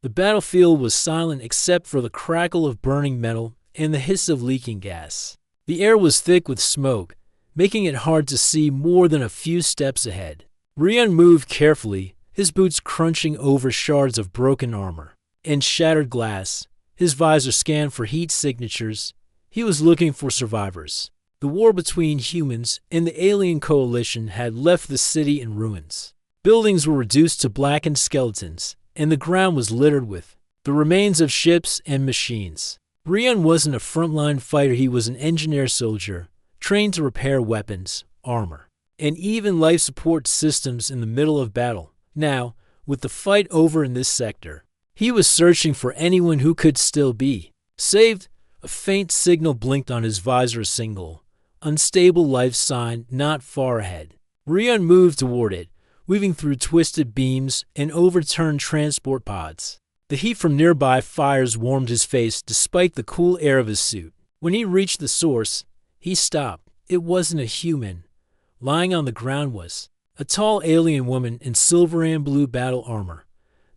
The battlefield was silent except for the crackle of burning metal and the hiss of leaking gas. The air was thick with smoke, making it hard to see more than a few steps ahead. Rian moved carefully, his boots crunching over shards of broken armor and shattered glass. His visor scanned for heat signatures. He was looking for survivors. The war between humans and the alien coalition had left the city in ruins. Buildings were reduced to blackened skeletons, and the ground was littered with the remains of ships and machines. Rian wasn't a frontline fighter, he was an engineer soldier, trained to repair weapons, armor, and even life support systems in the middle of battle. Now, with the fight over in this sector, he was searching for anyone who could still be saved. A faint signal blinked on his visor, a single, unstable life sign not far ahead. Rian moved toward it, weaving through twisted beams and overturned transport pods. The heat from nearby fires warmed his face despite the cool air of his suit. When he reached the source, he stopped. It wasn't a human. Lying on the ground was a tall alien woman in silver and blue battle armor.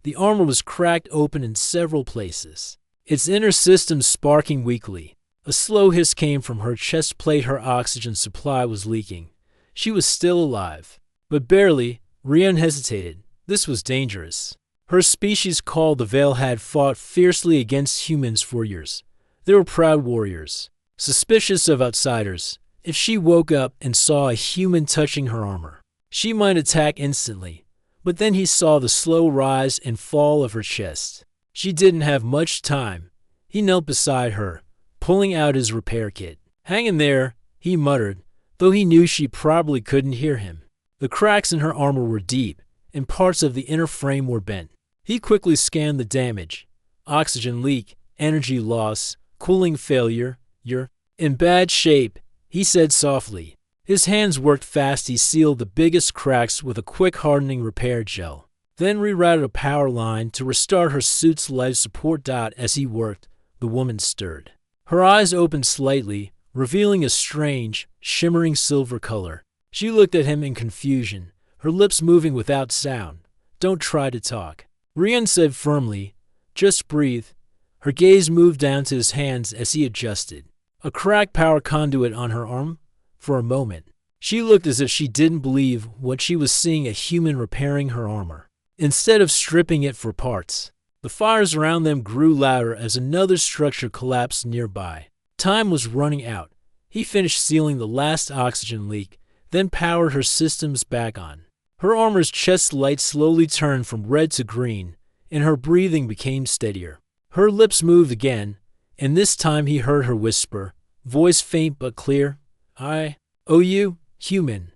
The armor was cracked open in several places, its inner systems sparking weakly. A slow hiss came from her chest plate. Her oxygen supply was leaking. She was still alive, but barely. Rian hesitated. This was dangerous. Her species, called the Veil, had fought fiercely against humans for years. They were proud warriors, suspicious of outsiders. If she woke up and saw a human touching her armor, she might attack instantly. But then he saw the slow rise and fall of her chest. She didn't have much time. He knelt beside her, pulling out his repair kit. "Hang in there," he muttered, though he knew she probably couldn't hear him. The cracks in her armor were deep, and parts of the inner frame were bent. He quickly scanned the damage. Oxygen leak, energy loss, cooling failure. "You're in bad shape," he said softly. His hands worked fast. He sealed the biggest cracks with a quick hardening repair gel, then rerouted a power line to restart her suit's life support. As he worked, the woman stirred. Her eyes opened slightly, revealing a strange, shimmering silver color. She looked at him in confusion, her lips moving without sound. "Don't try to talk," Rian said firmly. "Just breathe." Her gaze moved down to his hands as he adjusted a cracked power conduit on her arm. For a moment, she looked as if she didn't believe what she was seeing, a human repairing her armor, instead of stripping it for parts. The fires around them grew louder as another structure collapsed nearby. Time was running out. He finished sealing the last oxygen leak, then powered her systems back on. Her armor's chest light slowly turned from red to green, and her breathing became steadier. Her lips moved again, and this time he heard her whisper, voice faint but clear, "I owe you, human."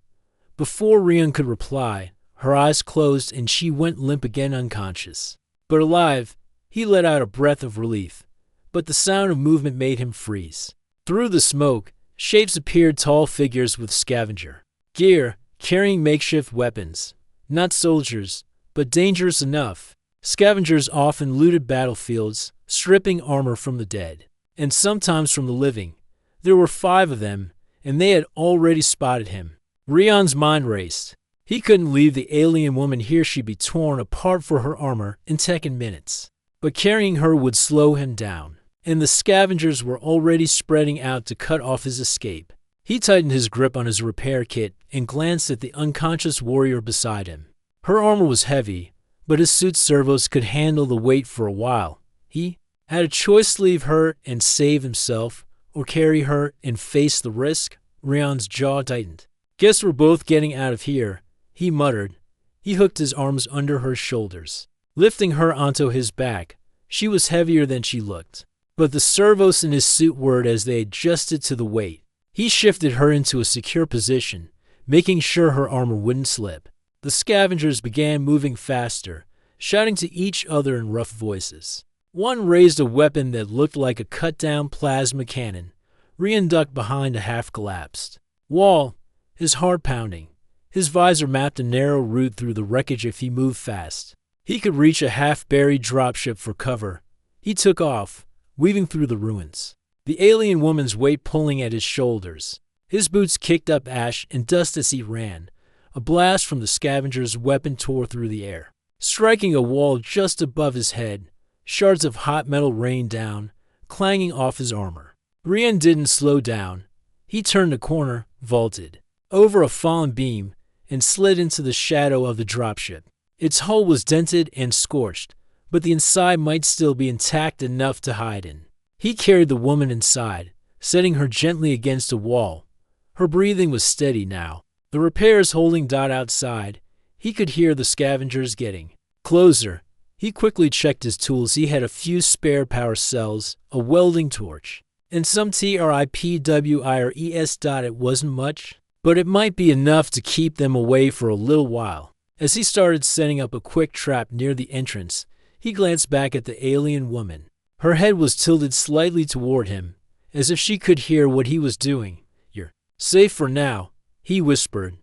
Before Rian could reply, her eyes closed and she went limp again, unconscious. But alive, he let out a breath of relief, but the sound of movement made him freeze. Through the smoke, shapes appeared, tall figures with scavenger gear, carrying makeshift weapons. Not soldiers, but dangerous enough. Scavengers often looted battlefields, stripping armor from the dead, and sometimes from the living. There were 5 of them, and they had already spotted him. Rian's mind raced. He couldn't leave the alien woman here. She'd be torn apart for her armor in minutes. But carrying her would slow him down, and the scavengers were already spreading out to cut off his escape. He tightened his grip on his repair kit and glanced at the unconscious warrior beside him. Her armor was heavy, but his suit's servos could handle the weight for a while. He had a choice: leave her and save himself, or carry her and face the risk. Rian's jaw tightened. "Guess we're both getting out of here," he muttered. He hooked his arms under her shoulders, lifting her onto his back. She was heavier than she looked, but the servos in his suit whirred as they adjusted to the weight. He shifted her into a secure position, making sure her armor wouldn't slip. The scavengers began moving faster, shouting to each other in rough voices. One raised a weapon that looked like a cut-down plasma cannon. Rian ducked behind a half-collapsed wall, his heart pounding. His visor mapped a narrow route through the wreckage. If he moved fast, he could reach a half-buried dropship for cover. He took off, weaving through the ruins, the alien woman's weight pulling at his shoulders. His boots kicked up ash and dust as he ran. A blast from the scavenger's weapon tore through the air, striking a wall just above his head. Shards of hot metal rained down, clanging off his armor. Rian didn't slow down. He turned a corner, vaulted over a fallen beam, and slid into the shadow of the dropship. Its hull was dented and scorched, but the inside might still be intact enough to hide in. He carried the woman inside, setting her gently against a wall. Her breathing was steady now. The repairs holding Dot outside. He could hear the scavengers getting closer. He quickly checked his tools. He had a few spare power cells, a welding torch, and some TRIPWIRES. It wasn't much, but it might be enough to keep them away for a little while. As he started setting up a quick trap near the entrance, he glanced back at the alien woman. Her head was tilted slightly toward him, as if she could hear what he was doing. "You're safe for now," he whispered,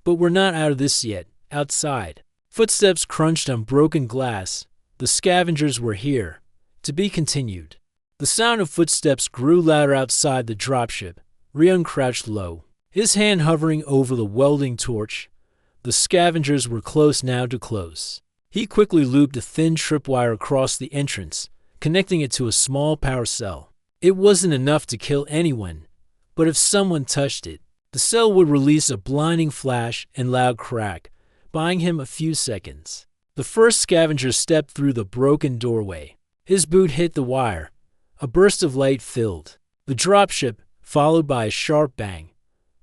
"but we're not out of this yet." Outside, footsteps crunched on broken glass. The scavengers were here. To be continued. The sound of footsteps grew louder outside the dropship. Rian crouched low, his hand hovering over the welding torch. The scavengers were close now to close. He quickly looped a thin tripwire across the entrance, connecting it to a small power cell. It wasn't enough to kill anyone, but if someone touched it, the cell would release a blinding flash and loud crack, buying him a few seconds. The first scavenger stepped through the broken doorway. His boot hit the wire. A burst of light filled the dropship, followed by a sharp bang.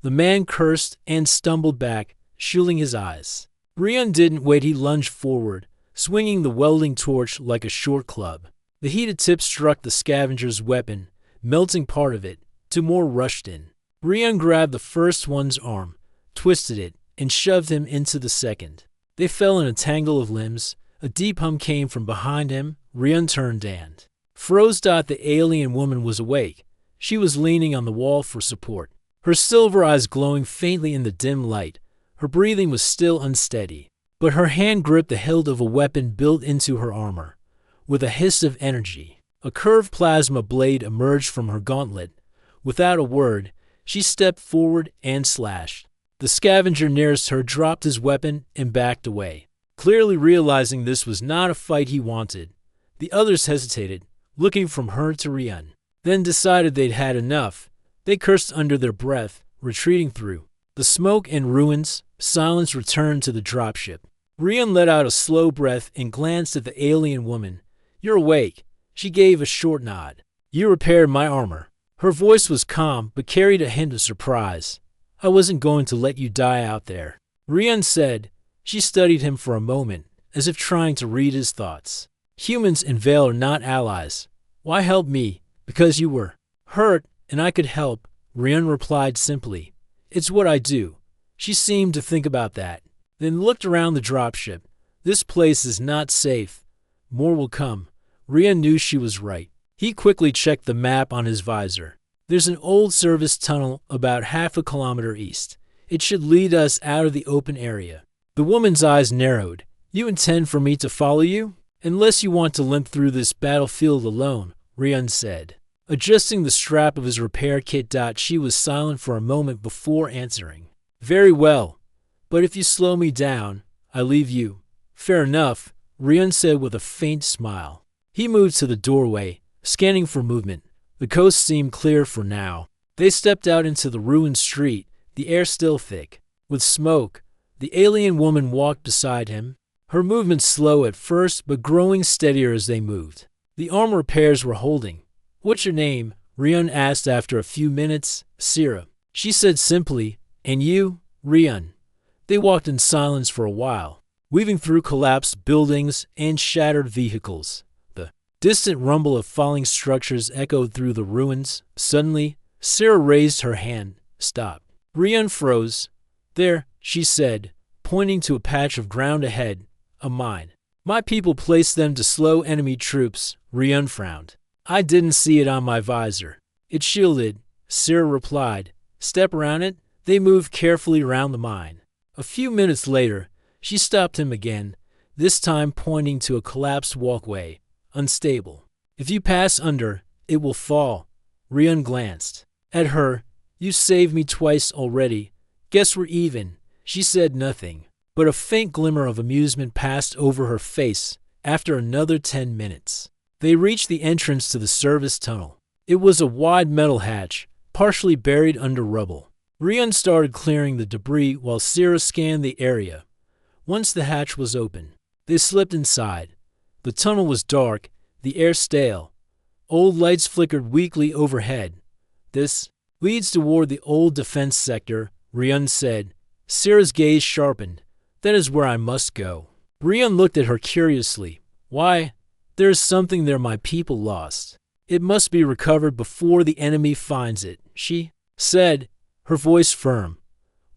The man cursed and stumbled back, shielding his eyes. Rian didn't wait. He lunged forward, swinging the welding torch like a short club. The heated tip struck the scavenger's weapon, melting part of it. Two more rushed in. Rian grabbed the first one's arm, twisted it, and shoved him into the second. They fell in a tangle of limbs. A deep hum came from behind him. Rian turned and froze. The alien woman was awake. She was leaning on the wall for support, her silver eyes glowing faintly in the dim light. Her breathing was still unsteady, but her hand gripped the hilt of a weapon built into her armor. With a hiss of energy, a curved plasma blade emerged from her gauntlet. Without a word, she stepped forward and slashed. The scavenger nearest her dropped his weapon and backed away, clearly realizing this was not a fight he wanted. The others hesitated, looking from her to Rian, then decided they'd had enough. They cursed under their breath, retreating through the smoke and ruins. Silence returned to the dropship. Rian let out a slow breath and glanced at the alien woman. "You're awake." She gave a short nod. "You repaired my armor." Her voice was calm but carried a hint of surprise. "I wasn't going to let you die out there," Rian said. She studied him for a moment, as if trying to read his thoughts. "Humans and Vale are not allies. Why help me? Because you were hurt and I could help," Rian replied simply. "It's what I do." She seemed to think about that, then looked around the dropship. "This place is not safe. More will come." Rian knew she was right. He quickly checked the map on his visor. "There's an old service tunnel about half a kilometer east. It should lead us out of the open area." The woman's eyes narrowed. "You intend for me to follow you?" "Unless you want to limp through this battlefield alone," Rian said, adjusting the strap of his repair kit. She was silent for a moment before answering. "Very well, but if you slow me down, I leave you." "Fair enough," Rian said with a faint smile. He moved to the doorway, scanning for movement. The coast seemed clear for now. They stepped out into the ruined street, the air still thick with smoke. The alien woman walked beside him, her movements slow at first but growing steadier as they moved. The arm repairs were holding. "What's your name?" Rian asked after a few minutes. "Sira," she said simply. "And you?" "Rian." They walked in silence for a while, weaving through collapsed buildings and shattered vehicles. The distant rumble of falling structures echoed through the ruins. Suddenly, Sira raised her hand. "Stop." Rian froze. "There," she said, pointing to a patch of ground ahead. "A mine. My people placed them to slow enemy troops." Rian frowned. "I didn't see it on my visor." "It's shielded," Sira replied. "Step around it." They moved carefully around the mine. A few minutes later, she stopped him again, this time pointing to a collapsed walkway. "Unstable. If you pass under, it will fall." Rian glanced at her. "You saved me twice already. Guess we're even." She said nothing, but a faint glimmer of amusement passed over her face. After another 10 minutes, They reached the entrance to the service tunnel. It was a wide metal hatch, partially buried under rubble. Rian started clearing the debris while Sierra scanned the area. Once the hatch was open, they slipped inside. The tunnel was dark, the air stale. Old lights flickered weakly overhead. "This leads toward the old defense sector," Rian said. Sierra's gaze sharpened. "That is where I must go." Rian looked at her curiously. "Why? There is something there my people lost. It must be recovered before the enemy finds it," she said, her voice firm.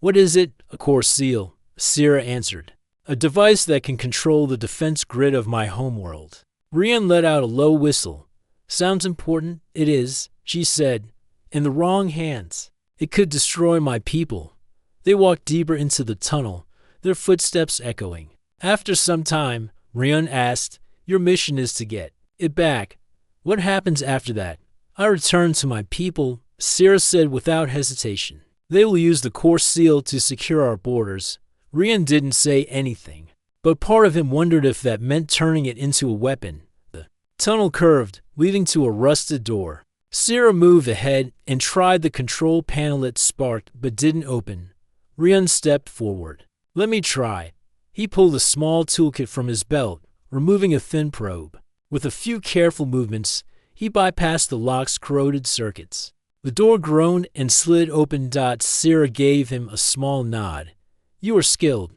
"What is it?" "A core seal," Sierra answered. "A device that can control the defense grid of my homeworld." Rian let out a low whistle. "Sounds important." "It is," she said. "In the wrong hands, it could destroy my people." They walked deeper into the tunnel, their footsteps echoing. After some time, Rian asked, "Your mission is to get it back. What happens after that?" "I return to my people," Sierra said without hesitation. "They will use the core seal to secure our borders." Rian didn't say anything, but part of him wondered if that meant turning it into a weapon. The tunnel curved, leading to a rusted door. Sierra moved ahead and tried the control panel. It sparked but didn't open. Rian stepped forward. "Let me try." He pulled a small toolkit from his belt, removing a thin probe. With a few careful movements, he bypassed the lock's corroded circuits. The door groaned and slid open. Sierra gave him a small nod. "You are skilled.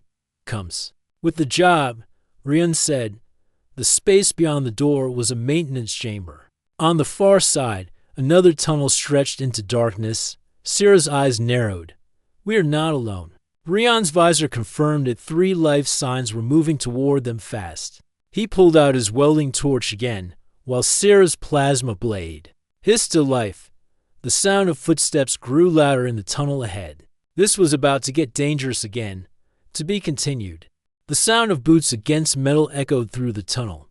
Comes with the job," Rian said. The space beyond the door was a maintenance chamber. On the far side, another tunnel stretched into darkness. Sierra's eyes narrowed. "We are not alone." Rian's visor confirmed it. 3 life signs were moving toward them fast. He pulled out his welding torch again, while Sierra's plasma blade hissed to life. The sound of footsteps grew louder in the tunnel ahead. This was about to get dangerous again. To be continued. The sound of boots against metal echoed through the tunnel.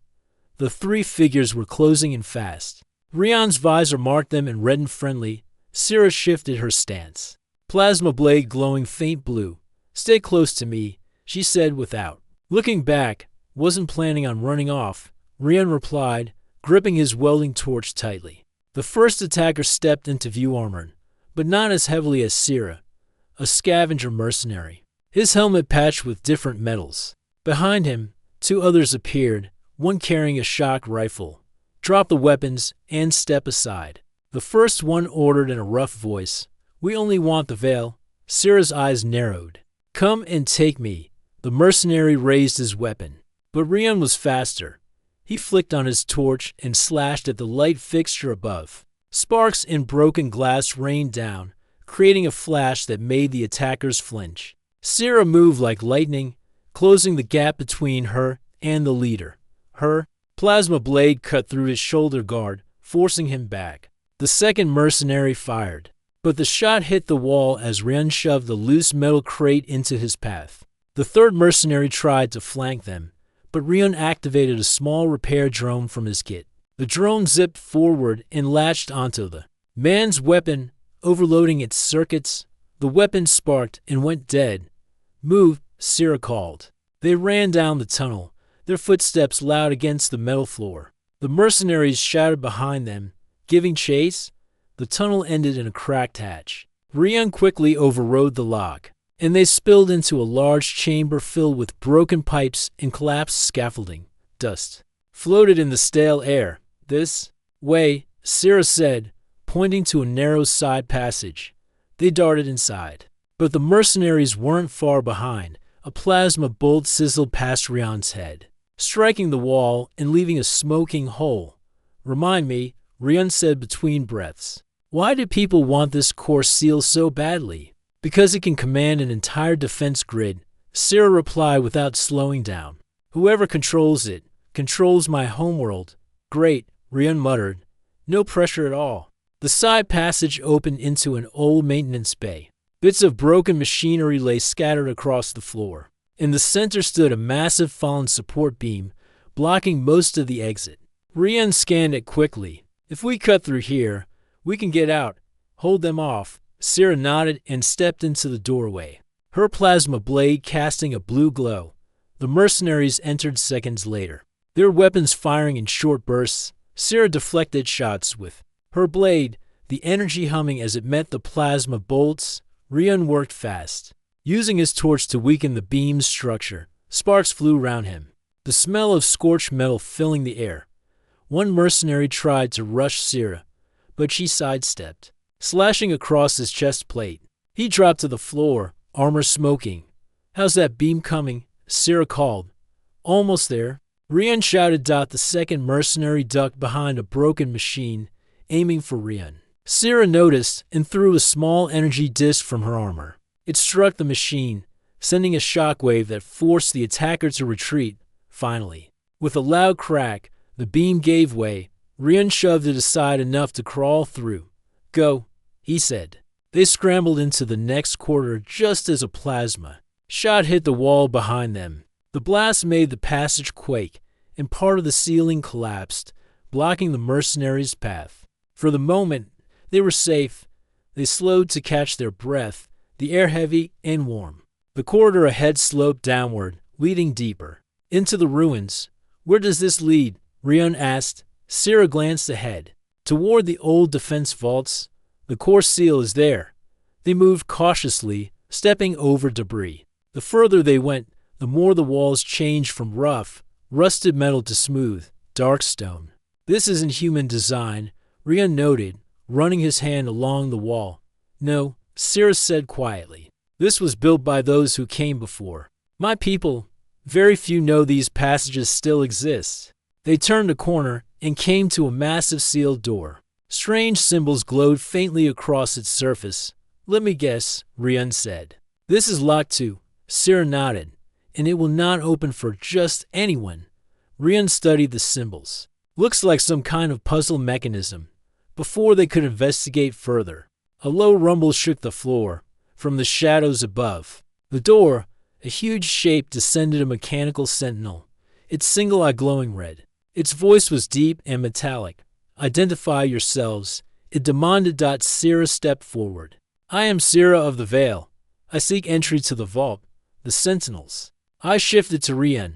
The 3 figures were closing in fast. Rian's visor marked them in red and friendly. Sierra shifted her stance. Plasma blade glowing faint blue. "Stay close to me," she said without looking back. "Wasn't planning on running off," Rian replied, gripping his welding torch tightly. The first attacker stepped into view, armored, but not as heavily as Sierra, a scavenger mercenary. His helmet patched with different metals. Behind him, 2 others appeared, one carrying a shock rifle. "Drop the weapons and step aside." The first one ordered in a rough voice. "We only want the veil." Sierra's eyes narrowed. "Come and take me." The mercenary raised his weapon, but Rian was faster. He flicked on his torch and slashed at the light fixture above. Sparks and broken glass rained down, creating a flash that made the attackers flinch. Sierra moved like lightning, closing the gap between her and the leader. Her plasma blade cut through his shoulder guard, forcing him back. The second mercenary fired, but the shot hit the wall as Rian shoved the loose metal crate into his path. The third mercenary tried to flank them, but Rian activated a small repair drone from his kit. The drone zipped forward and latched onto the man's weapon, overloading its circuits. The weapon sparked and went dead. "Move," Sierra called. They ran down the tunnel, their footsteps loud against the metal floor. The mercenaries shouted behind them, giving chase. The tunnel ended in a cracked hatch. Rian quickly overrode the lock, and they spilled into a large chamber filled with broken pipes and collapsed scaffolding. Dust floated in the stale air. "This way," Sierra said, pointing to a narrow side passage. They darted inside. But the mercenaries weren't far behind. A plasma bolt sizzled past Rian's head, striking the wall and leaving a smoking hole. "Remind me," Rian said between breaths. "Why do people want this core seal so badly?" "Because it can command an entire defense grid," Sierra replied without slowing down. "Whoever controls it, controls my homeworld." "Great," Rian muttered. "No pressure at all." The side passage opened into an old maintenance bay. Bits of broken machinery lay scattered across the floor. In the center stood a massive fallen support beam, blocking most of the exit. Rian scanned it quickly. "If we cut through here, we can get out. Hold them off." Sierra nodded and stepped into the doorway, her plasma blade casting a blue glow. The mercenaries entered seconds later, their weapons firing in short bursts. Sierra deflected shots with her blade, the energy humming as it met the plasma bolts. Rian worked fast, using his torch to weaken the beam's structure. Sparks flew around him, the smell of scorched metal filling the air. One mercenary tried to rush Sierra, but she sidestepped, slashing across his chest plate. He dropped to the floor, armor smoking. "How's that beam coming?" Sierra called. "Almost there." Rian shouted. The second mercenary ducked behind a broken machine, aiming for Rian. Sierra noticed and threw a small energy disc from her armor. It struck the machine, sending a shockwave that forced the attacker to retreat. Finally, with a loud crack, the beam gave way. Rian shoved it aside enough to crawl through. "Go," he said. They scrambled into the next corridor just as a plasma shot hit the wall behind them. The blast made the passage quake, and part of the ceiling collapsed, blocking the mercenaries' path. For the moment, they were safe. They slowed to catch their breath, the air heavy and warm. The corridor ahead sloped downward, leading deeper into the ruins. "Where does this lead?" Rian asked. Sierra glanced ahead, toward the old defense vaults. "The core seal is there." They moved cautiously, stepping over debris. The further they went, the more the walls changed from rough, rusted metal to smooth, dark stone. "This isn't human design," Rian noted, running his hand along the wall. "No," Sierra said quietly. "This was built by those who came before. My people. Very few know these passages still exist." They turned a corner and came to a massive sealed door. Strange symbols glowed faintly across its surface. "Let me guess," Rian said. "This is locked too." Sierra nodded. "And it will not open for just anyone." Rian studied the symbols. "Looks like some kind of puzzle mechanism." Before they could investigate further, a low rumble shook the floor from the shadows above. The door, a huge shape, descended, a mechanical sentinel, its single eye glowing red. Its voice was deep and metallic. "Identify yourselves," it demanded. Sierra stepped forward. "I am Sierra of the Veil. I seek entry to the vault." The sentinels. I shifted to Rian.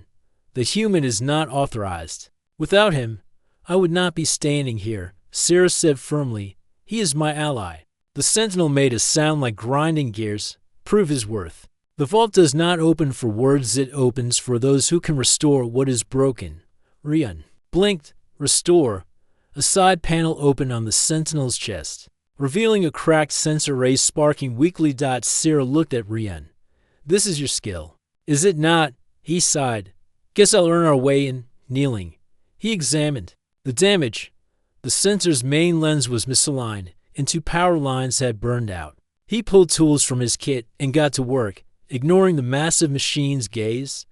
"The human is not authorized. Without him, I would not be standing here," Sierra said firmly. "He is my ally." The sentinel made a sound like grinding gears. "Prove his worth." "The vault does not open for words, it opens for those who can restore what is broken." Rian blinked. "Restore." A side panel opened on the sentinel's chest, revealing a cracked sensor ray sparking weakly. Sierra looked at Rian. "This is your skill, is it not?" He sighed. "Guess I'll earn our way in." Kneeling, he examined the damage. The sensor's main lens was misaligned, and 2 power lines had burned out. He pulled tools from his kit and got to work, ignoring the massive machine's gaze.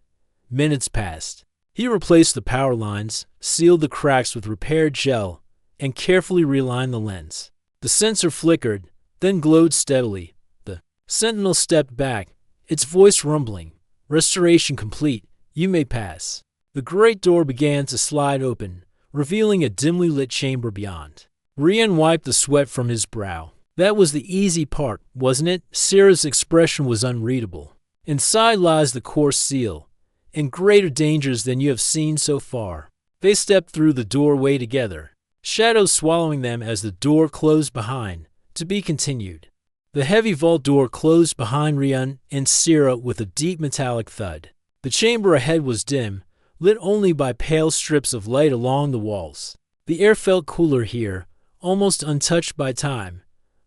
Minutes passed. He replaced the power lines, sealed the cracks with repaired gel, and carefully realigned the lens. The sensor flickered, then glowed steadily. The sentinel stepped back, its voice rumbling. "Restoration complete. You may pass." The great door began to slide open, revealing a dimly lit chamber beyond. Rian wiped the sweat from his brow. "That was the easy part, wasn't it?" Sierra's expression was unreadable. "Inside lies the core seal, and greater dangers than you have seen so far." They stepped through the doorway together, shadows swallowing them as the door closed behind. To be continued. The heavy vault door closed behind Rian and Sierra with a deep metallic thud. The chamber ahead was dim, lit only by pale strips of light along the walls. The air felt cooler here, almost untouched by time.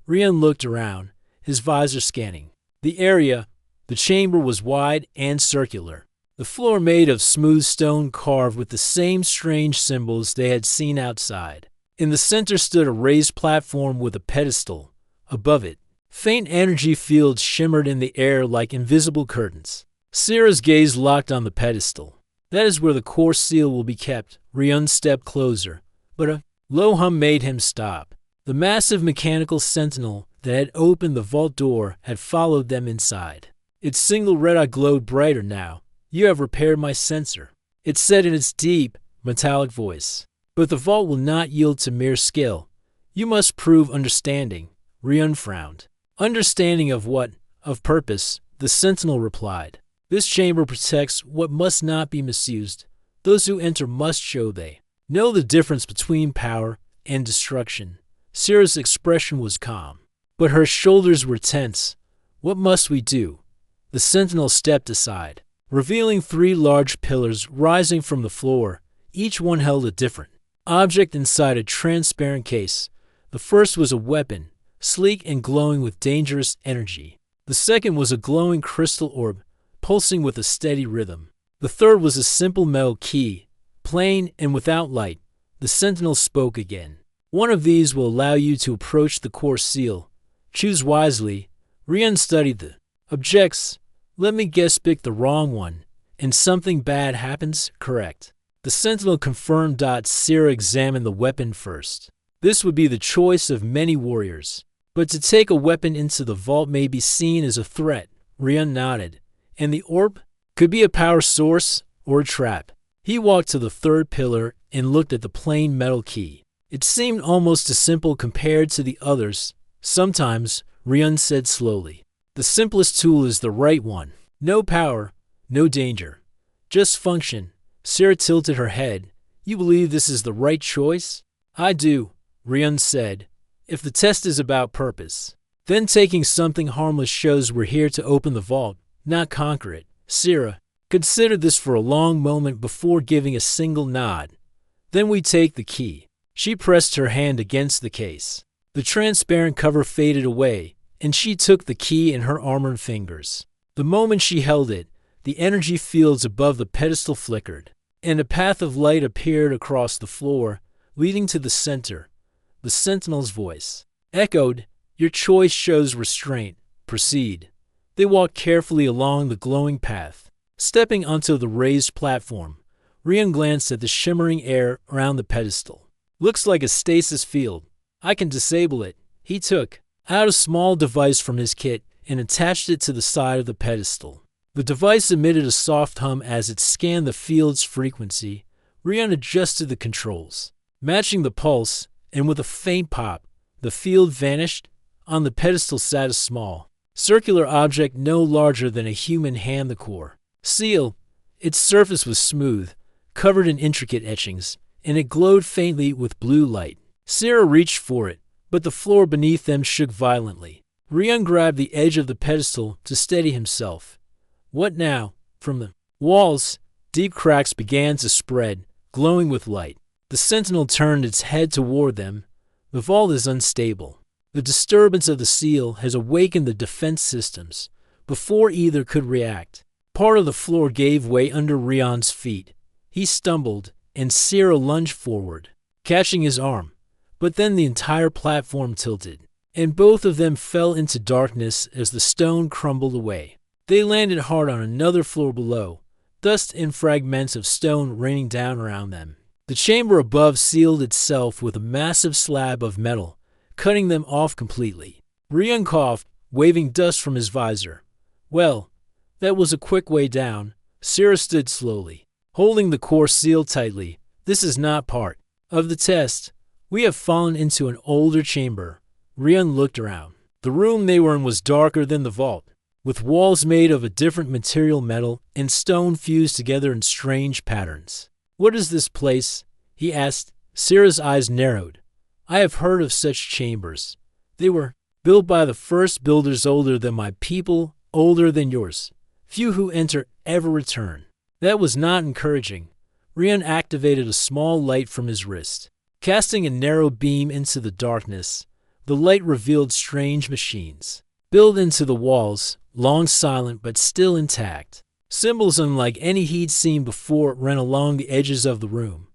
Rian looked around, his visor scanning. The area, the chamber, was wide and circular. The floor made of smooth stone carved with the same strange symbols they had seen outside. In the center stood a raised platform with a pedestal. Above it, faint energy fields shimmered in the air like invisible curtains. Sierra's gaze locked on the pedestal. "That is where the core seal will be kept." Rian stepped closer, but a low hum made him stop. The massive mechanical sentinel that had opened the vault door had followed them inside. Its single red eye glowed brighter now. "You have repaired my sensor," it said in its deep, metallic voice. "But the vault will not yield to mere skill. You must prove understanding." Rian frowned. "Understanding of what?" "Of purpose," the sentinel replied. "This chamber protects what must not be misused. Those who enter must show they Know the difference between power and destruction. Sierra's expression was calm, but her shoulders were tense. What must we do? The sentinel stepped aside, revealing 3 large pillars rising from the floor. Each one held a different object inside a transparent case. The first was a weapon, sleek and glowing with dangerous energy. The second was a glowing crystal orb, pulsing with a steady rhythm. The third was a simple metal key, plain and without light. The sentinel spoke again. One of these will allow you to approach the core seal. Choose wisely. Rian studied the objects. Let me guess, pick the wrong one, and something bad happens? Correct. The sentinel confirmed. Sierra examined the weapon first. This would be the choice of many warriors, but to take a weapon into the vault may be seen as a threat. Rian nodded. And the orb? Could be a power source or a trap. He walked to the third pillar and looked at the plain metal key. It seemed almost as simple compared to the others. Sometimes, Rian said slowly, the simplest tool is the right one. No power, no danger. Just function. Sierra tilted her head. You believe this is the right choice? I do, Rian said. If the test is about purpose, then taking something harmless shows we're here to open the vault, not conquer it. Sierra considered this for a long moment before giving a single nod. Then we take the key. She pressed her hand against the case. The transparent cover faded away, and she took the key in her armored fingers. The moment she held it, the energy fields above the pedestal flickered, and a path of light appeared across the floor, leading to the center. The sentinel's voice echoed, Your choice shows restraint. Proceed. They walked carefully along the glowing path. Stepping onto the raised platform, Rian glanced at the shimmering air around the pedestal. Looks like a stasis field. I can disable it. He took out a small device from his kit and attached it to the side of the pedestal. The device emitted a soft hum as it scanned the field's frequency. Rian adjusted the controls, matching the pulse, and with a faint pop, the field vanished. On the pedestal sat a small, circular object no larger than a human hand, the core seal. Its surface was smooth, covered in intricate etchings, and it glowed faintly with blue light. Sierra reached for it, but the floor beneath them shook violently. Rian grabbed the edge of the pedestal to steady himself. What now? From the walls, deep cracks began to spread, glowing with light. The sentinel turned its head toward them. The vault is unstable. The disturbance of the seal has awakened the defense systems before either could react. Part of the floor gave way under Rian's feet. He stumbled, and Sierra lunged forward, catching his arm. But then the entire platform tilted, and both of them fell into darkness as the stone crumbled away. They landed hard on another floor below, dust and fragments of stone raining down around them. The chamber above sealed itself with a massive slab of metal, cutting them off completely. Rian coughed, waving dust from his visor. Well, that was a quick way down. Sierra stood slowly, holding the core seal tightly. This is not part of the test. We have fallen into an older chamber. Rian looked around. The room they were in was darker than the vault, with walls made of a different material, metal and stone fused together in strange patterns. What is this place? He asked. Sierra's eyes narrowed. I have heard of such chambers. They were built by the first builders, older than my people, older than yours. Few who enter ever return. That was not encouraging. Rian activated a small light from his wrist. Casting a narrow beam into the darkness, the light revealed strange machines, built into the walls, long silent but still intact. Symbols unlike any he'd seen before ran along the edges of the room.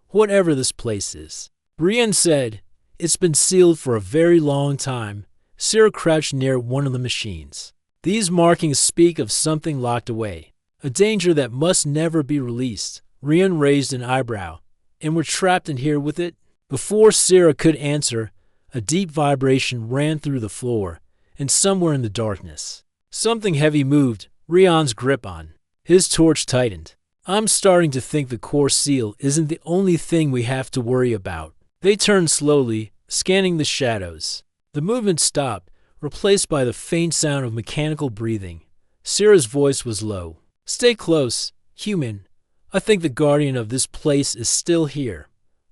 Whatever this place is, Rian said, it's been sealed for a very long time. Sierra crouched near one of the machines. These markings speak of something locked away, a danger that must never be released. Rian raised an eyebrow. And we're trapped in here with it? Before Sierra could answer, a deep vibration ran through the floor, and somewhere in the darkness, something heavy moved. Rian's grip on his torch tightened. I'm starting to think the core seal isn't the only thing we have to worry about. They turned slowly, scanning the shadows. The movement stopped, replaced by the faint sound of mechanical breathing. Sierra's voice was low. Stay close, human. I think the guardian of this place is still here.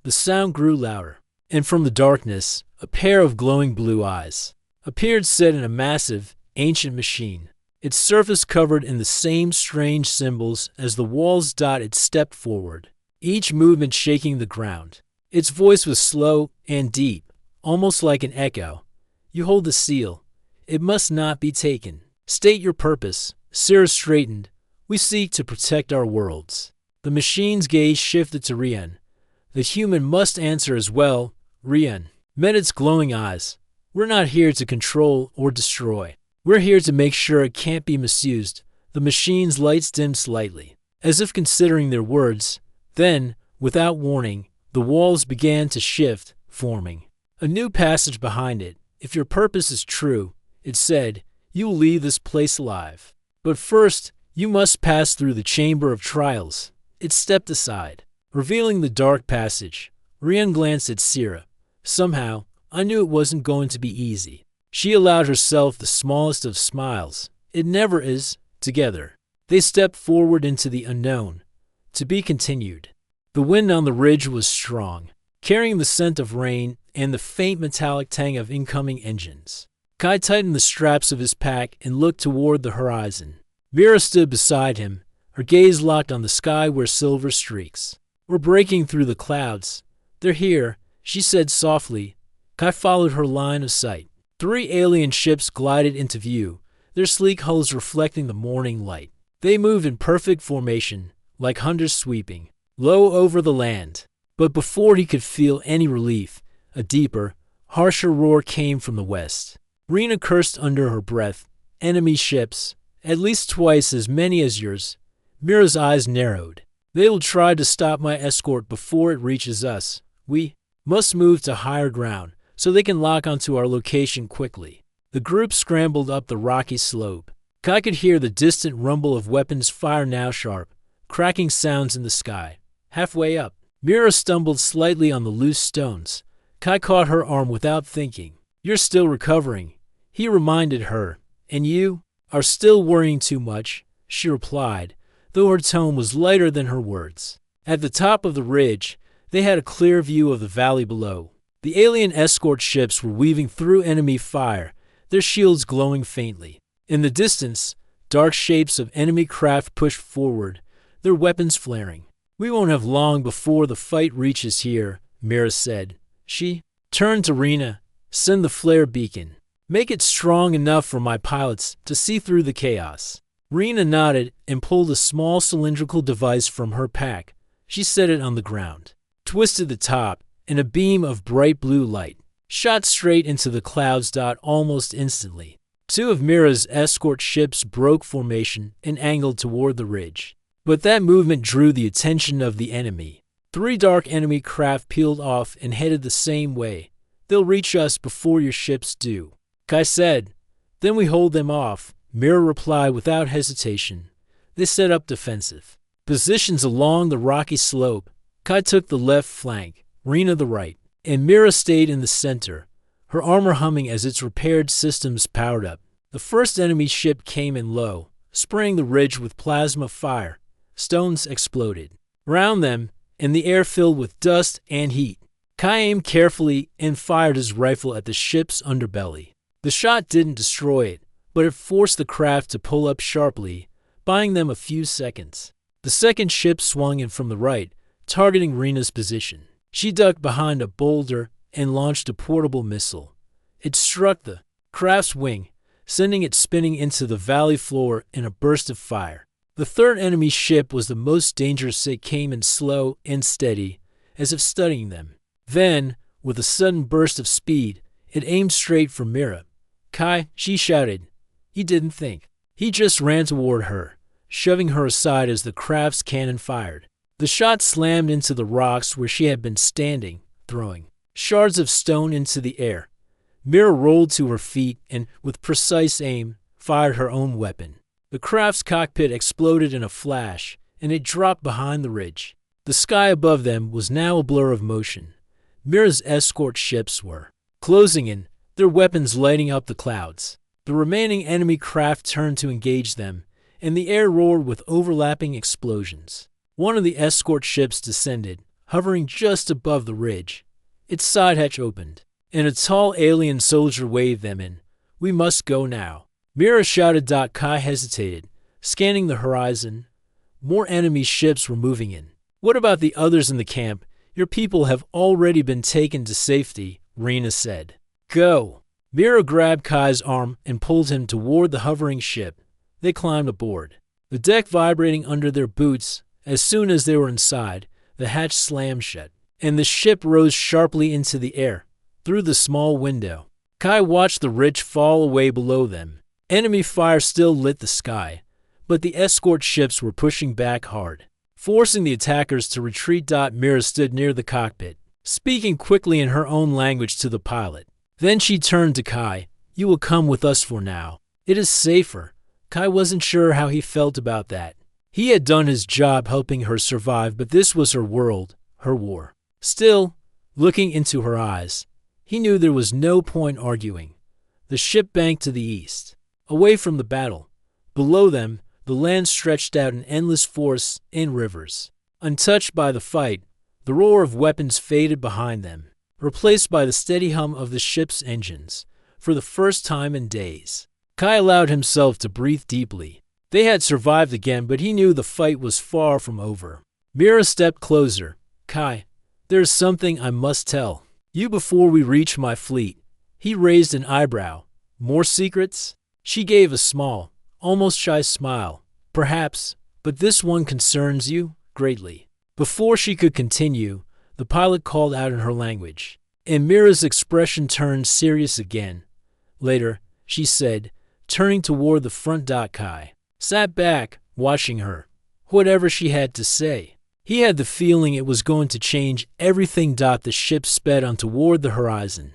The sound grew louder, and from the darkness, a pair of glowing blue eyes appeared set in a massive, ancient machine, its surface covered in the same strange symbols as the walls. It stepped forward, each movement shaking the ground. Its voice was slow and deep, almost like an echo. "You hold the seal. It must not be taken. State your purpose." Sarah straightened. "We seek to protect our worlds." The machine's gaze shifted to Rian. The human must answer as well. Rian met its glowing eyes. "We're not here to control or destroy. We're here to make sure it can't be misused." The machine's lights dimmed slightly, as if considering their words. Then, without warning, the walls began to shift, forming a new passage behind it. "If your purpose is true," it said, "you will leave this place alive. But first, you must pass through the Chamber of Trials." It stepped aside, revealing the dark passage. Rian glanced at Sierra. "Somehow, I knew it wasn't going to be easy." She allowed herself the smallest of smiles. "It never is." Together, they stepped forward into the unknown. To be continued. The wind on the ridge was strong, carrying the scent of rain and the faint metallic tang of incoming engines. Kai tightened the straps of his pack and looked toward the horizon. Mira stood beside him, her gaze locked on the sky where silver streaks were breaking through the clouds. "They're here," she said softly. Kai followed her line of sight. 3 alien ships glided into view, their sleek hulls reflecting the morning light. They moved in perfect formation, like hunters sweeping low over the land. But before he could feel any relief, a deeper, harsher roar came from the west. Rena cursed under her breath. "Enemy ships, at least twice as many as yours." Mira's eyes narrowed. "They will try to stop my escort before it reaches us. We must move to higher ground so they can lock onto our location quickly." The group scrambled up the rocky slope. Kai could hear the distant rumble of weapons fire now, sharp, cracking sounds in the sky. Halfway up, Mira stumbled slightly on the loose stones. Kai caught her arm without thinking. "You're still recovering," he reminded her. "And you are still worrying too much," she replied, though her tone was lighter than her words. At the top of the ridge, they had a clear view of the valley below. The alien escort ships were weaving through enemy fire, their shields glowing faintly. In the distance, dark shapes of enemy craft pushed forward, their weapons flaring. "We won't have long before the fight reaches here," Mira said. She turned to Rena. "Send the flare beacon. Make it strong enough for my pilots to see through the chaos." Rena nodded and pulled a small cylindrical device from her pack. She set it on the ground, twisted the top, and a beam of bright blue light shot straight into the clouds. Almost instantly, 2 of Mira's escort ships broke formation and angled toward the ridge. But that movement drew the attention of the enemy. 3 dark enemy craft peeled off and headed the same way. "They'll reach us before your ships do," Kai said. "Then we hold them off," Mira replied without hesitation. They set up defensive positions along the rocky slope. Kai took the left flank, Rena the right, and Mira stayed in the center, her armor humming as its repaired systems powered up. The first enemy ship came in low, spraying the ridge with plasma fire. Stones exploded around them, and the air filled with dust and heat. Kai aimed carefully and fired his rifle at the ship's underbelly. The shot didn't destroy it, but it forced the craft to pull up sharply, buying them a few seconds. The second ship swung in from the right, targeting Rena's position. She ducked behind a boulder and launched a portable missile. It struck the craft's wing, sending it spinning into the valley floor in a burst of fire. The third enemy ship was the most dangerous. It came in slow and steady, as if studying them. Then, with a sudden burst of speed, it aimed straight for Mira. "Kai," she shouted. He didn't think. He just ran toward her, shoving her aside as the craft's cannon fired. The shot slammed into the rocks where she had been standing, throwing shards of stone into the air. Mira rolled to her feet and, with precise aim, fired her own weapon. The craft's cockpit exploded in a flash, and it dropped behind the ridge. The sky above them was now a blur of motion. Mira's escort ships were closing in, their weapons lighting up the clouds. The remaining enemy craft turned to engage them, and the air roared with overlapping explosions. One of the escort ships descended, hovering just above the ridge. Its side hatch opened, and a tall alien soldier waved them in. "We must go now," Mira shouted. Kai hesitated, scanning the horizon. More enemy ships were moving in. "What about the others in the camp? Your people have already been taken to safety," Rena said. "Go." Mira grabbed Kai's arm and pulled him toward the hovering ship. They climbed aboard, the deck vibrating under their boots. As soon as they were inside, the hatch slammed shut, and the ship rose sharply into the air through the small window. Kai watched the ridge fall away below them. Enemy fire still lit the sky, but the escort ships were pushing back hard, forcing the attackers to retreat. Mira stood near the cockpit, speaking quickly in her own language to the pilot. Then she turned to Kai. "You will come with us for now. It is safer." Kai wasn't sure how he felt about that. He had done his job helping her survive, but this was her world, her war. Still, looking into her eyes, he knew there was no point arguing. The ship banked to the east, away from the battle. Below them, the land stretched out in endless forests and rivers. Untouched by the fight, the roar of weapons faded behind them, replaced by the steady hum of the ship's engines. For the first time in days, Kai allowed himself to breathe deeply. They had survived again, but he knew the fight was far from over. Mira stepped closer. "Kai, there's something I must tell you before we reach my fleet." He raised an eyebrow. "More secrets?" She gave a small, almost shy smile. "Perhaps, but this one concerns you greatly." Before she could continue, the pilot called out in her language, and Mira's expression turned serious again. Later, she said, turning toward the front. Kai sat back, watching her. Whatever she had to say, he had the feeling it was going to change everything. The ship sped on toward the horizon.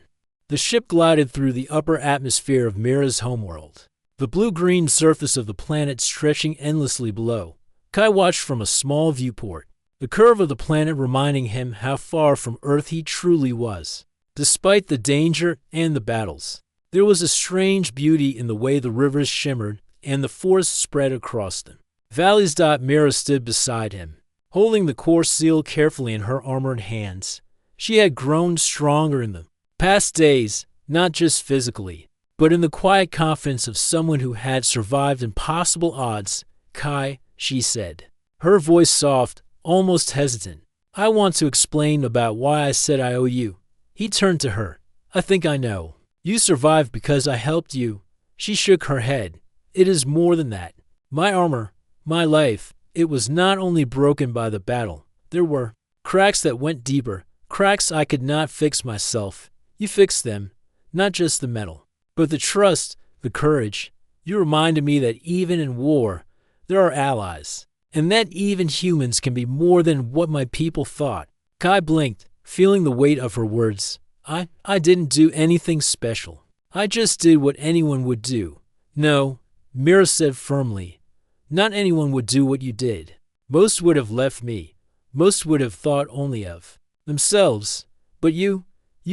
The ship glided through the upper atmosphere of Mira's homeworld, the blue-green surface of the planet stretching endlessly below. Kai watched from a small viewport, the curve of the planet reminding him how far from Earth he truly was. Despite the danger and the battles, there was a strange beauty in the way the rivers shimmered and the forests spread across them. Valleys. Mira stood beside him, holding the core seal carefully in her armored hands. She had grown stronger in the past days, not just physically, but in the quiet confidence of someone who had survived impossible odds. "Kai," she said, her voice soft, almost hesitant, "I want to explain about why I said I owe you." He turned to her. "I think I know. You survived because I helped you." She shook her head. "It is more than that. My armor, my life, it was not only broken by the battle. There were cracks that went deeper, cracks I could not fix myself. You fixed them, not just the metal, but the trust, the courage. You reminded me that even in war, there are allies, and that even humans can be more than what my people thought." Kai blinked, feeling the weight of her words. I didn't do anything special. I just did what anyone would do." "No," Mira said firmly. "Not anyone would do what you did. Most would have left me. Most would have thought only of themselves. But you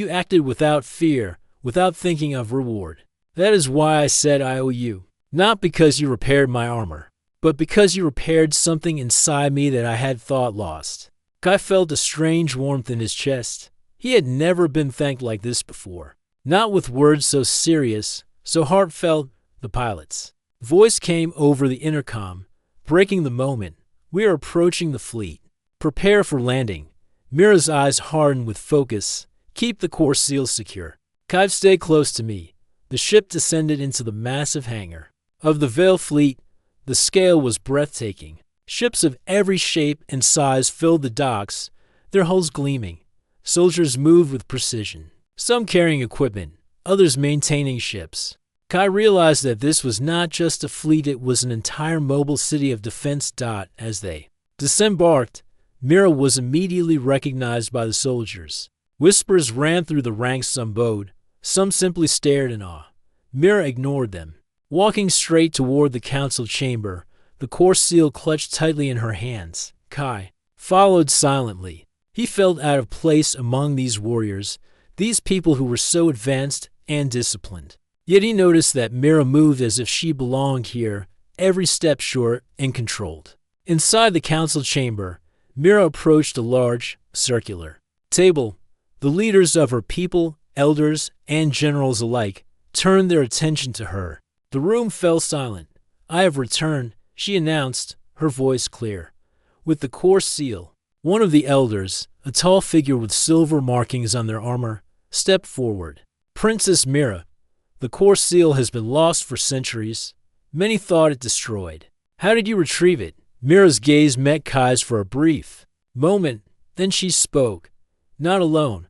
acted without fear, without thinking of reward. That is why I said I owe you. Not because you repaired my armor, but because you repaired something inside me that I had thought lost." Kai felt a strange warmth in his chest. He had never been thanked like this before. Not with words so serious, so heartfelt. The pilot's voice came over the intercom, breaking the moment. "We are approaching the fleet. Prepare for landing." Mira's eyes hardened with focus. "Keep the core seal secure. Kai, stay close to me." The ship descended into the massive hangar of the Veil fleet. The scale was breathtaking. Ships of every shape and size filled the docks, their hulls gleaming. Soldiers moved with precision, some carrying equipment, others maintaining ships. Kai realized that this was not just a fleet, it was an entire mobile city of defense. As they disembarked, Mira was immediately recognized by the soldiers. Whispers ran through the ranks. Some bowed, some simply stared in awe. Mira ignored them. Walking straight toward the council chamber, the core seal clutched tightly in her hands. Kai followed silently. He felt out of place among these warriors, these people who were so advanced and disciplined. Yet he noticed that Mira moved as if she belonged here, every step sure and controlled. Inside the council chamber, Mira approached a large, circular table. The leaders of her people, elders, and generals alike, turned their attention to her. The room fell silent. "I have returned," she announced, her voice clear. "With the core seal." One of the elders, a tall figure with silver markings on their armor, stepped forward. "Princess Mira, the core seal has been lost for centuries. Many thought it destroyed. How did you retrieve it?" Mira's gaze met Kai's for a brief moment, then she spoke. "Not alone.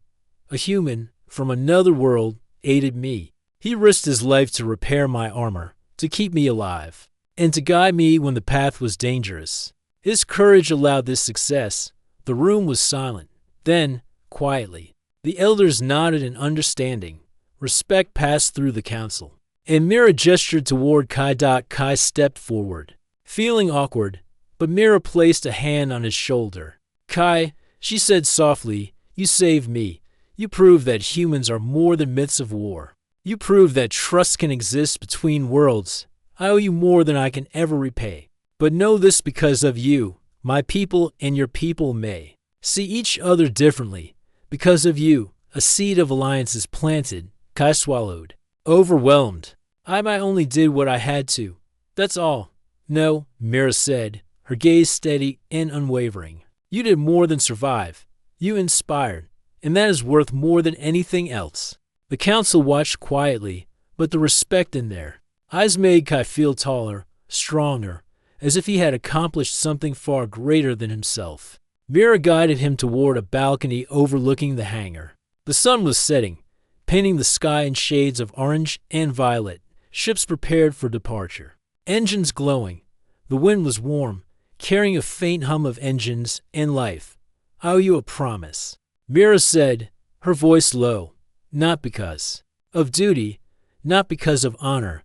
A human from another world aided me. He risked his life to repair my armor, to keep me alive, and to guide me when the path was dangerous. His courage allowed this success." The room was silent. Then, quietly, the elders nodded in understanding. Respect passed through the council, and Mira gestured toward Kai. Kai stepped forward, feeling awkward, but Mira placed a hand on his shoulder. "Kai," she said softly, "you saved me. You proved that humans are more than myths of war. You proved that trust can exist between worlds. I owe you more than I can ever repay. But know this, because of you, my people and your people may see each other differently. Because of you, a seed of alliance is planted." Kai swallowed, overwhelmed. "I only did what I had to. That's all." "No," Mira said, her gaze steady and unwavering. "You did more than survive. You inspired, and that is worth more than anything else." The council watched quietly, but the respect in their eyes made Kai feel taller, stronger, as if he had accomplished something far greater than himself. Mira guided him toward a balcony overlooking the hangar. The sun was setting, painting the sky in shades of orange and violet. Ships prepared for departure, engines glowing. The wind was warm, carrying a faint hum of engines and life. "I owe you a promise," Mira said, her voice low. "Not because of duty, not because of honor,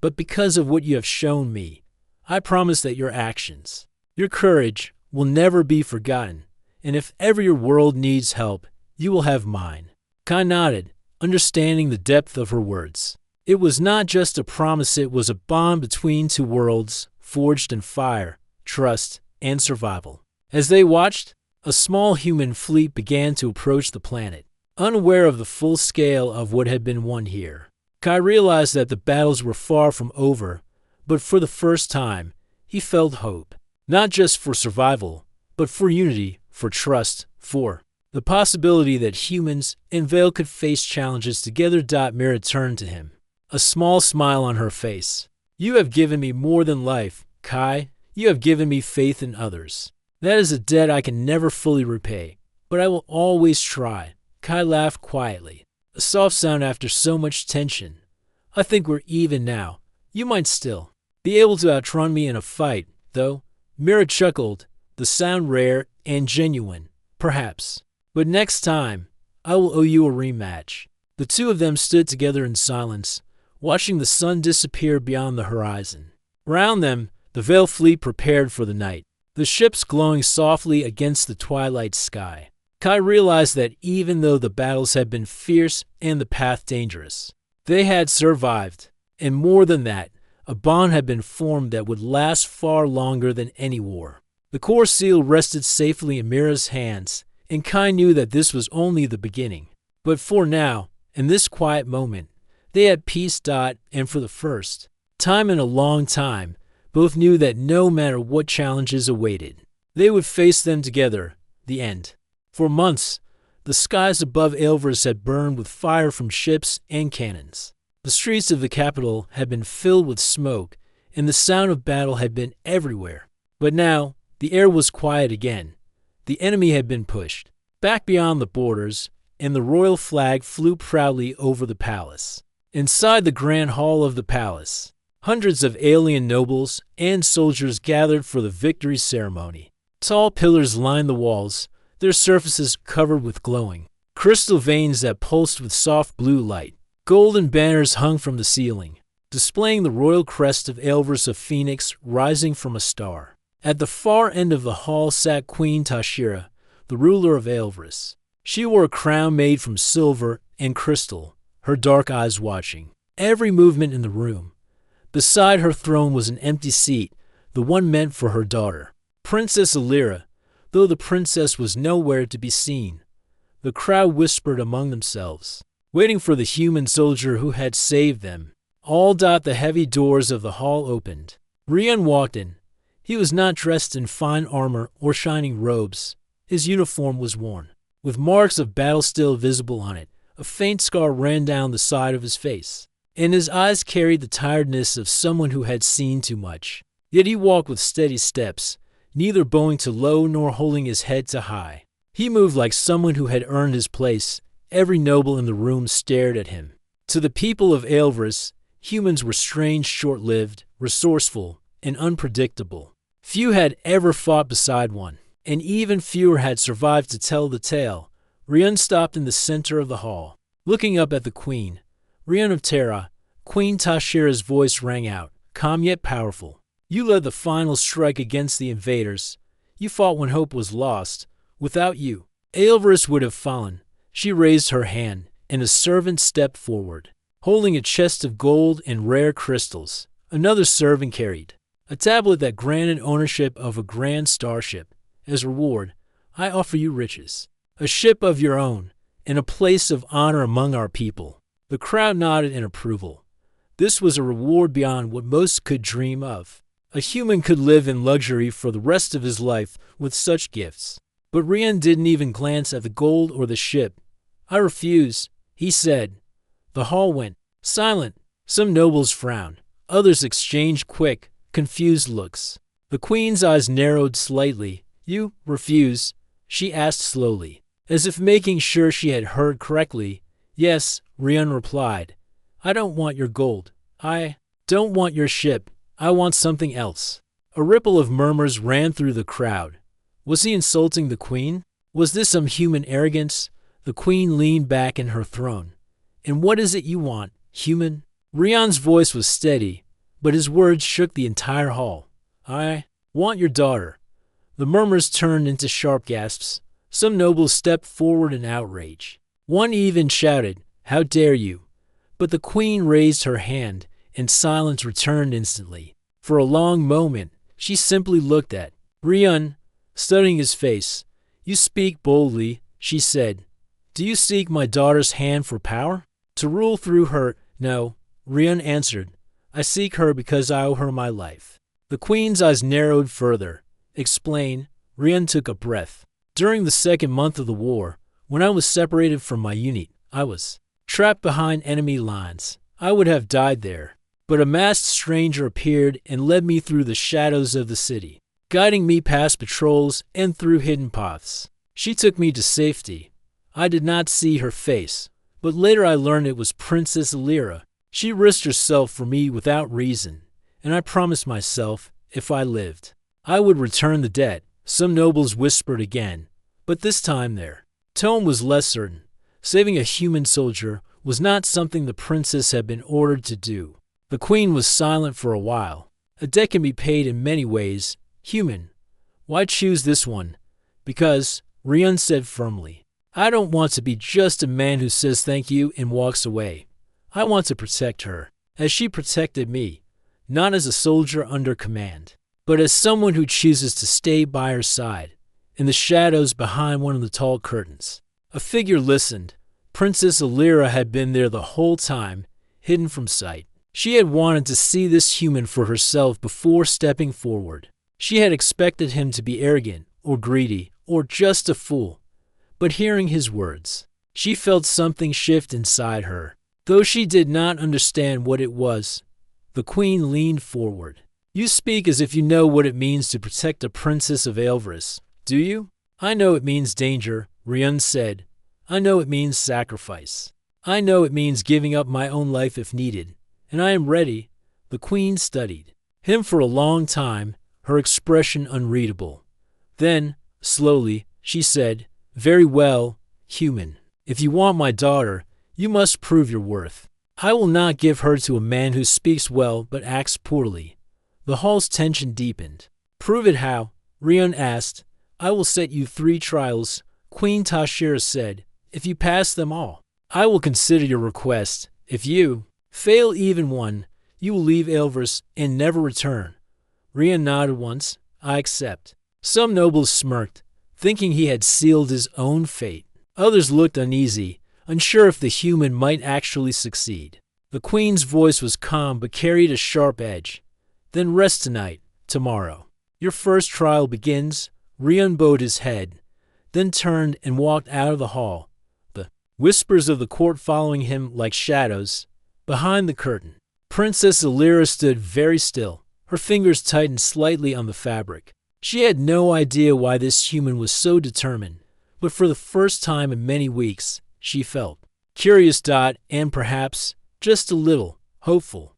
but because of what you have shown me. I promise that your actions, your courage, will never be forgotten, and if ever your world needs help, you will have mine." Kai nodded, understanding the depth of her words. It was not just a promise, it was a bond between two worlds, forged in fire, trust, and survival. As they watched, a small human fleet began to approach the planet. Unaware of the full scale of what had been won here, Kai realized that the battles were far from over, but for the first time, he felt hope. Not just for survival, but for unity, for trust, for the possibility that humans and Vale could face challenges together. Mira turned to him, a small smile on her face. "You have given me more than life, Kai. You have given me faith in others. That is a debt I can never fully repay, but I will always try." Kai laughed quietly, a soft sound after so much tension. "I think we're even now. You might still be able to outrun me in a fight, though." Mira chuckled, the sound rare and genuine. "Perhaps. But next time, I will owe you a rematch." The two of them stood together in silence, watching the sun disappear beyond the horizon. Around them, the Vale fleet prepared for the night, the ships glowing softly against the twilight sky. Kai realized that even though the battles had been fierce and the path dangerous, they had survived. And more than that, a bond had been formed that would last far longer than any war. The core seal rested safely in Mira's hands, and Kai knew that this was only the beginning. But for now, in this quiet moment, they had peace. And for the first time in a long time, both knew that no matter what challenges awaited, they would face them together. The end. For months, the skies above Elvers had burned with fire from ships and cannons. The streets of the capital had been filled with smoke, and the sound of battle had been everywhere. But now, the air was quiet again. The enemy had been pushed back beyond the borders, and the royal flag flew proudly over the palace. Inside the grand hall of the palace, hundreds of alien nobles and soldiers gathered for the victory ceremony. Tall pillars lined the walls, their surfaces covered with glowing crystal veins that pulsed with soft blue light. Golden banners hung from the ceiling, displaying the royal crest of Elvers, a phoenix rising from a star. At the far end of the hall sat Queen Tashira, the ruler of Elvers. She wore a crown made from silver and crystal, her dark eyes watching every movement in the room. Beside her throne was an empty seat, the one meant for her daughter, Princess Alira, though the princess was nowhere to be seen. The crowd whispered among themselves, waiting for the human soldier who had saved them. The heavy doors of the hall opened. Rian walked in. He was not dressed in fine armor or shining robes. His uniform was worn, with marks of battle still visible on it. A faint scar ran down the side of his face, and his eyes carried the tiredness of someone who had seen too much. Yet he walked with steady steps, neither bowing to low nor holding his head to high. He moved like someone who had earned his place. Every noble in the room stared at him. To the people of Aelvris, humans were strange, short-lived, resourceful, and unpredictable. Few had ever fought beside one, and even fewer had survived to tell the tale. Rian stopped in the center of the hall, looking up at the queen. Rian of Terra, Queen Tashira's voice rang out, calm yet powerful. You led the final strike against the invaders. You fought when hope was lost. Without you, Aelvris would have fallen. She raised her hand, and a servant stepped forward, holding a chest of gold and rare crystals. Another servant carried a tablet that granted ownership of a grand starship. As reward, I offer you riches, a ship of your own, and a place of honor among our people. The crowd nodded in approval. This was a reward beyond what most could dream of. A human could live in luxury for the rest of his life with such gifts. But Rian didn't even glance at the gold or the ship. I refuse, he said. The hall went silent. Some nobles frowned. Others exchanged quick, confused looks. The queen's eyes narrowed slightly. You refuse? She asked slowly, as if making sure she had heard correctly. Yes, Rian replied. I don't want your gold. I don't want your ship. I want something else. A ripple of murmurs ran through the crowd. Was he insulting the queen? Was this some human arrogance? The queen leaned back in her throne. And what is it you want, human? Rian's voice was steady, but his words shook the entire hall. I want your daughter. The murmurs turned into sharp gasps. Some nobles stepped forward in outrage. One even shouted, How dare you? But the queen raised her hand, and silence returned instantly. For a long moment, she simply looked at Rian, studying his face. You speak boldly, she said. Do you seek my daughter's hand for power? To rule through her? No, Rian answered. I seek her because I owe her my life. The queen's eyes narrowed further. Explain. Rian took a breath. During the second month of the war, when I was separated from my unit, I was trapped behind enemy lines. I would have died there. But a masked stranger appeared and led me through the shadows of the city, guiding me past patrols and through hidden paths. She took me to safety. I did not see her face, but later I learned it was Princess Alira. She risked herself for me without reason, and I promised myself, if I lived, I would return the debt. Some nobles whispered again, but this time their tone was less certain. Saving a human soldier was not something the princess had been ordered to do. The queen was silent for a while. A debt can be paid in many ways. Human. Why choose this one? Because, Rian said firmly, I don't want to be just a man who says thank you and walks away. I want to protect her, as she protected me, not as a soldier under command, but as someone who chooses to stay by her side. In the shadows behind one of the tall curtains, a figure listened. Princess Alira had been there the whole time, hidden from sight. She had wanted to see this human for herself before stepping forward. She had expected him to be arrogant, or greedy, or just a fool. But hearing his words, she felt something shift inside her. Though she did not understand what it was, the queen leaned forward. You speak as if you know what it means to protect a princess of Aelvris, do you? I know it means danger, Rian said. I know it means sacrifice. I know it means giving up my own life if needed. And I am ready. The queen studied him for a long time, her expression unreadable. Then, slowly, she said, Very well, human. If you want my daughter, you must prove your worth. I will not give her to a man who speaks well but acts poorly. The hall's tension deepened. Prove it how? Rian asked. I will set you 3 trials, Queen Tashira said. If you pass them all, I will consider your request. If you fail even one, you will leave Aelvris and never return. Rian nodded once. I accept. Some nobles smirked. thinking he had sealed his own fate. Others looked uneasy, unsure if the human might actually succeed. The queen's voice was calm but carried a sharp edge. Then rest tonight, tomorrow. Your first trial begins. Rion bowed his head, then turned and walked out of the hall, the whispers of the court following him like shadows. Behind the curtain, Princess Illyra stood very still, her fingers tightened slightly on the fabric. She had no idea why this human was so determined, but for the first time in many weeks, she felt curious and perhaps just a little hopeful.